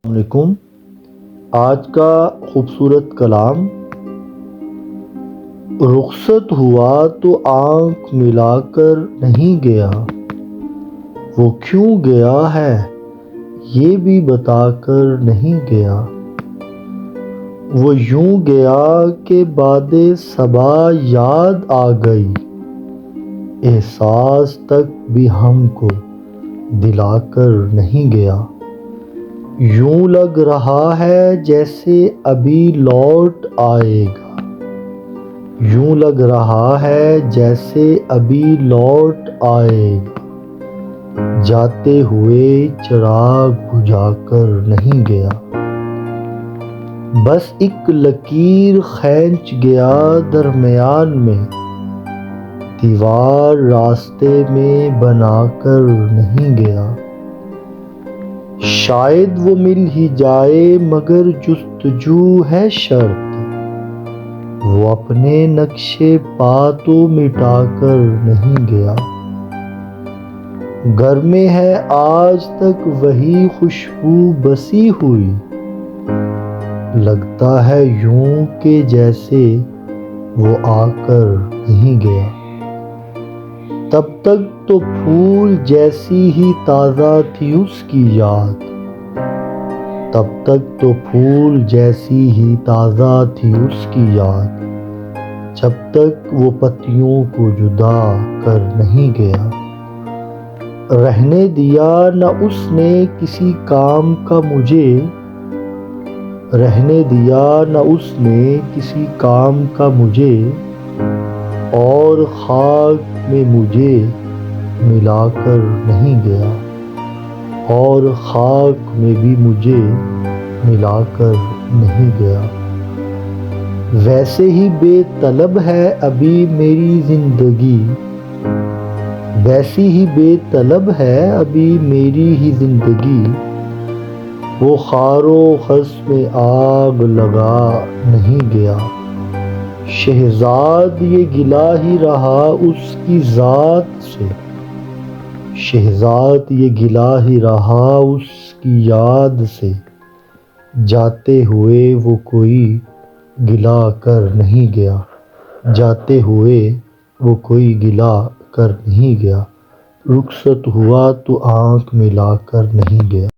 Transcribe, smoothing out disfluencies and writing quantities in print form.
السلام علیکم۔ آج کا خوبصورت کلام، رخصت ہوا تو آنکھ ملا کر نہیں گیا، وہ کیوں گیا ہے یہ بھی بتا کر نہیں گیا، وہ یوں گیا کہ بعد صبا یاد آ گئی، احساس تک بھی ہم کو دلا کر نہیں گیا، یوں لگ رہا ہے جیسے ابھی لوٹ آئے گا، یوں لگ رہا ہے جیسے ابھی لوٹ آئے گا، جاتے ہوئے چراغ بجھا کر نہیں گیا، بس ایک لکیر کھینچ گیا درمیان میں، دیوار راستے میں بنا کر نہیں گیا، شاید وہ مل ہی جائے مگر جستجو ہے شرط، وہ اپنے نقشے پا تو مٹا کر نہیں گیا، گھر میں ہے آج تک وہی خوشبو بسی ہوئی، لگتا ہے یوں کہ جیسے وہ آ کر نہیں گیا، تب تک تو پھول جیسی ہی تازہ تھی اس کی یاد، تب تک تو پھول جیسی ہی تازہ تھی اس کی یاد، جب تک وہ پتیوں کو جدا کر نہیں گیا، رہنے دیا نہ اس نے کسی کام کا مجھے، رہنے دیا نہ اس نے کسی کام کا مجھے، اور خاک میں مجھے ملا کر نہیں گیا، اور خاک میں بھی مجھے ملا کر نہیں گیا، ویسے ہی بے طلب ہے ابھی میری زندگی، ویسی ہی بے طلب ہے ابھی میری ہی زندگی، وہ خار و خس میں آگ لگا نہیں گیا، شہزاد یہ گلہ ہی رہا اس کی ذات سے، شہزاد یہ گلہ ہی رہا اس کی یاد سے، جاتے ہوئے وہ کوئی گلہ کر نہیں گیا، جاتے ہوئے وہ کوئی گلہ کر نہیں گیا، رخصت ہوا تو آنکھ ملا کر نہیں گیا۔